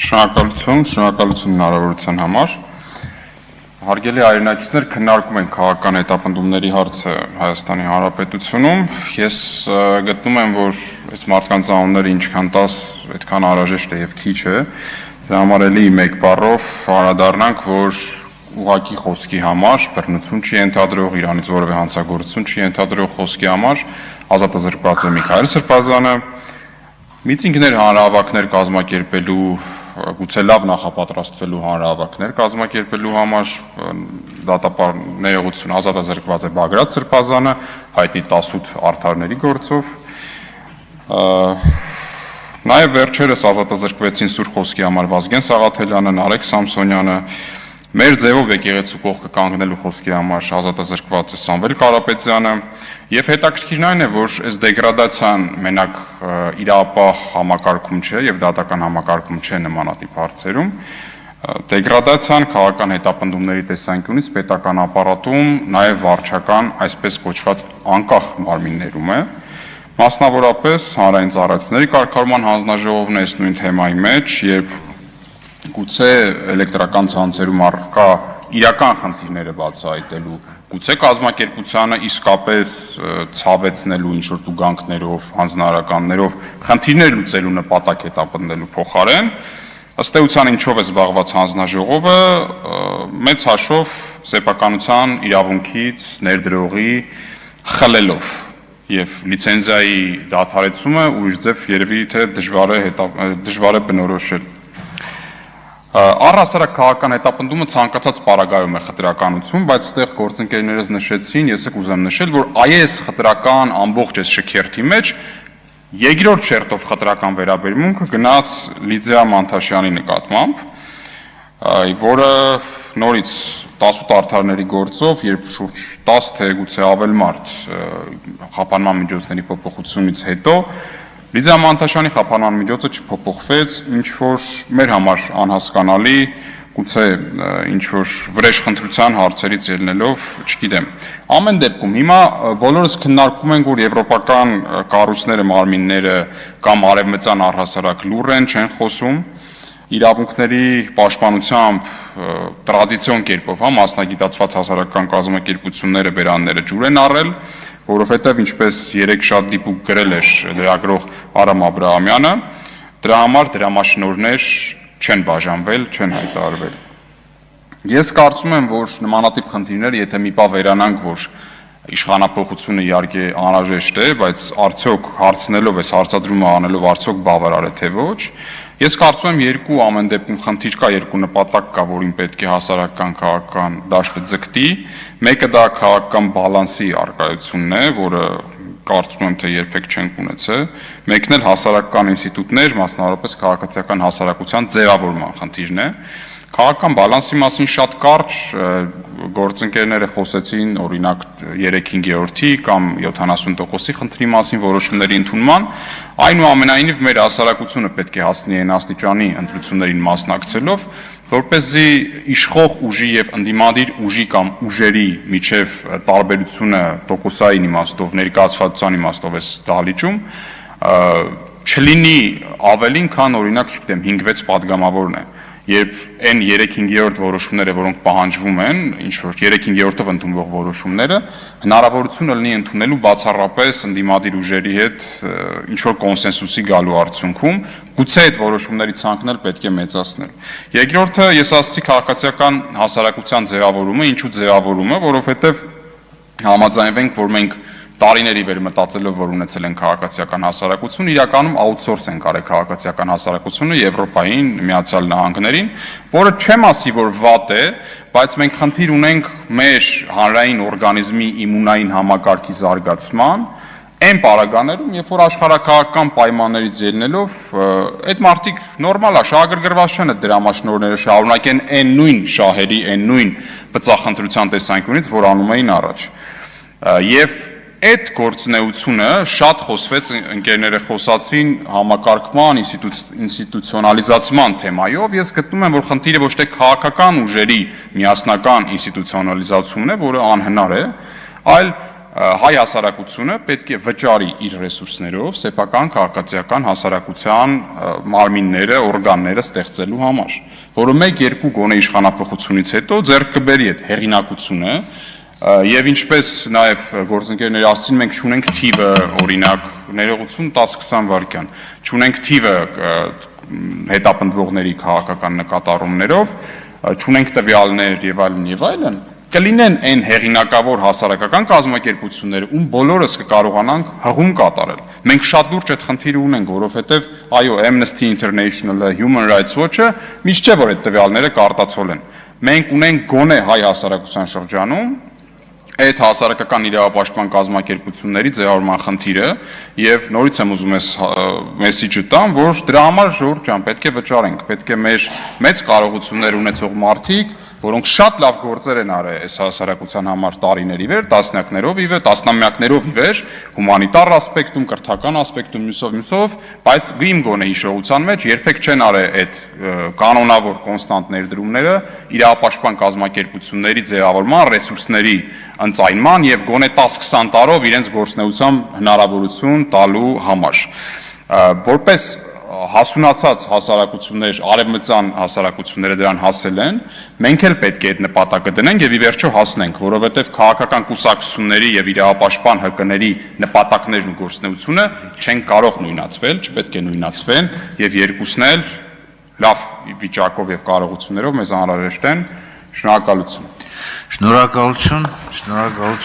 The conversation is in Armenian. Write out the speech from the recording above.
Շնորհակալություն հնարավորության համար։ Հարգելի հայրենակիցներ, քննարկում ենք քաղաքական հետապնդումների հարցը Հայաստանի Հանրապետությունում։ Ես գտնում եմ, որ այս մարդկանց անունները ինչքան տաս, այդքան անհրաժեշտ է եւ քիչ է։ Դրա համար էլի մեկ բառով անդրադառնանք, որ ուղղակի խոսքի համար բռնություն չի ենթադրող, իրանից որևէ հանցագործություն չի ենթադրող խոսքի համար ազատազրկված է Միքայել Սրբազանը, միտինգներ, հանրահավաքներ կազմակերպելու, գուցե լավ նախապատրաստվելու հանրահավաքներ կազմակերպելու համար ներողություն ազատազրկված է Բագրատ Սրբազանը, հայտնի 18 արդարների գործով։ Նաև վերջերս ազատազրկվեցին Սուր խոսքի համար Վազգեն Սաղաթելյանը, Նարեկ Սամսոնյանը, մեր ձևով եկեղեցու կողքը կանգնելու խոսքի համար ազատազրկված է Սամվել Կարապետյանը, եւ հետաքրքիրն այն է, որ այս դեգրադացիան մենակ իրապահ համակարգում չէ եւ դատական համակարգում չէ նմանատիպ հարցերում, դեգրադացիան քաղաքական հետապնդումների տեսանկյունից պետական ապարատում նաեւ վարչական, այսպես կոչված անկախ մարմիններում է, մասնավորապես հանրային ծառայությունների կարգավորման հանձնաժողովն է այս նույն թեմայի մեջ, երբ գուցե էլեկտրական ցանցերում առկա իրական խնդիրները բացահայտելու, գուցե կազմակերպությանը իսկապես ցավեցնելու ինչ-որ տուգանքներով, հանձնարարականներով խնդիրներ լուծելու նպատակ հետապնդելու փոխարեն, ըստ էության ինչով է զբաղված հանձնաժողովը, մեծ հաշվով սեփականության իրավունքից ներդրողի խլելով եւ լիցենզիայի դադարեցումը ուրիշ ձև երևի թե դժվար է բնորոշել։ Առհասարակ քաղաքական հետապնդումը ցանկացած պարագայում է խտրականություն, բայց այդտեղ գործընկերներս նշեցին, ես կուզեմ նշել, որ այս խտրական ամբողջ այս շքերթի մեջ երկրորդ շերտով խտրական վերաբերմունքը գնաց Լիդիա Մանթաշյանի նկատմամբ, որը նորից 18 արդարների գործով, երբ շուրջ 10 թե գուցե ավել մարդ խափանման միջոցների փոփոխությունից հետո Լիդիա Մանթաշյանի խափանման միջոցը չփոփոխվեց, ինչ որ մեր համար անհասկանալի, գուցե ինչ որ վրեժխնդրության հարցերից ելնելով, չգիտեմ։ Ամեն դեպքում հիմա բոլորս քննարկում ենք, որ եվրոպական կառույցները, մարմինները կամ արևմտյան առհասարակ լուր են, չեն խոսում իրավունքների պաշտպանությամբ տրադիցիոն կերպով, մասնագիտացված հասարակական կազմակերպությունները, բերանները ջուր են առել, որովհետև ինչպես երեք շատ դիպուկ գրել էր լրագրող Արամ Աբրահամյանը, դրա համար դրամաշնորհներ չեն բաժանվել, չեն հայտարարվել։ Ես կարծում եմ, որ նմանատիպ խնդիրները, եթե մի բան վերանանք, որ իշխանափոխությունը իհարկե անհրաժեշտ է, բայց արդյոք հարցնելով այս հարցադրումը անելով արդյոք բավարար է թե ոչ, ես կարծում եմ երկու ամեն դեպքում խնդիր կա, երկու նպատակ կա, որին պետք է հասարակական քաղաքական դաշտը ձգտի, մեկը դա քաղաքական բալանսի առկայությունն է, որը կարծում եմ թե երբեք չենք ունեցել, մեկն էլ հասարակական ինստիտուտներ, մասնավորապես քաղաքացիական հասարակության ձևավորման խնդիրն է։ Քաղաքական բալանսի մասին շատ կարճ գործընկերները խոսեցին, օրինակ 3/5-ի կամ 70%-ի խնդրի մասին որոշումների ընդունման, այնուամենայնիվ մեր հասարակությունը պետք է հասնի այն աստիճանի ընտրություններին մասնակցելով, որպեսզի իշխող ուժի եւ ընդդիմադիր ուժի կամ ուժերի միջև տարբերությունը տոկոսային իմաստով, ներկայացվածության իմաստով էս դահլիճում չլինի ավելին, քան օրինակ, չգիտեմ, 5-6 падգամավորն է։ Երբ այն 3/5 որոշումները, որոնք պահանջվում են, ինչ որ 3/5-ով ընդունվող որոշումները, հնարավորություն լինի ընդունելու բացառապես ընդդիմադիր ուժերի հետ ինչ որ կոնսենսուսի գալու արդյունքում, գուցե այդ որոշումների ցանկն էլ պետք է մեծացնել։ Երկրորդը, ես ասացի քաղաքացիական հասարակության ձևավորումը, ինչու ձևավորումը, որովհետև համաձայնվենք, որ մենք տարիների վեր մտածելով, որ ունեցել են քաղաքացիական հասարակություն, իրականում աուտսորս են արել քաղաքացիական հասարակությունը Եվրոպային, Միացյալ Նահանգներին, որը չեմ ասի, որ վատ է, բայց մենք խնդիր ունենք մեր հանրային օրգանիզմի իմունային համակարգի զարգացման, այն պարագաներում, երբ որ աշխարհակաղակական պայմաններից ելնելով, այդ մարդիկ նորմալ է, շահագրգռված չեն այդ դրամաշնորհները շարունակեն այն նույն շահերի, այն նույն բծախնդրության տեսանկյունից, որ անում էին առաջ։ Եվ այդ գործունեությունը շատ խոսվեց, ընկերները խոսացին համակարգման, ինստիտուցիոնալիզացման թեմայով, ես գտնում եմ, որ խնդիրը ոչ թե քաղաքական ուժերի միասնական ինստիտուցիոնալիզացումն է, որը անհնար է, այլ հայ հասարակությունը պետք է վճարի իր ռեսուրսներով սեփական քաղաքացիական հասարակության մարմինները, օրգանները ստեղծելու համար, որը 1-2 գոնե իշխանապողությունից հետո ձեռք կբերի այդ հեղինակությունը, եւ ինչպես նաեւ գործընկերների ասացին, մենք չունենք թիվը, օրինակ, ներողություն 10-20 վայրկյան, չունենք թիվը հետապնդվողների քաղաքական նկատառումներով, չունենք տվյալներ եւ այլն, կլինեն այն հեղինակավոր հասարակական կազմակերպությունները, ում բոլորս կկարողանանք հղում կատարել։ Մենք շատ լուրջ այդ խնդիրը ունենք, որովհետեւ այո, Amnesty International-ը, Human Rights Watch-ը միշտ չէ որ այդ տվյալները կարտացول են։ Մենք ունենք գոնե հայ հասարակության շրջանում այդ հասարակական իրավապաշտպան կազմակերպությունների ձևավորման խնդիրը եւ նորից եմ ուզում մեսիջը տամ, որ դրա համար ժողովուրդ ջան պետք է վճարենք, պետք է մեր մեծ կարողություններ ունեցող մարդիկ, որոնք շատ լավ գործեր են արել այս հասարակության համար տարիների վեր, տասնամյակներով ի վեր, հումանիտար ասպեկտում, կրթական ասպեկտում, մյուսով, բայց իմ գոնե հիշողության մեջ երբեք չեն արել այդ կանոնավոր կոնստանտ ներդրումները իրավապաշտպան կազմակերպությունների ձևավորման, ռեսուրսների ընծայնման եւ գոնե 10-20 տարով իրենց գործունեությամբ հնարավորություն տալու համար։ Որպես հասունացած հասարակություններ, արևմտյան հասարակությունները դրան հասել են, մենք էլ պետք է այդ նպատակը դնենք եւ ի վերջո հասնենք, որովհետեւ քաղաքական կուսակցությունների եւ իրավապաշտպան ՀԿ-ների նպատակներն ու գործունեությունը չեն կարող նույնացվել, չպետք է նույնացվեն եւ երկուսն էլ լավ վիճակով եւ կարողություններով մեզ անհրաժեշտ են։ Շնորհակալություն։ Շնորհակալություն։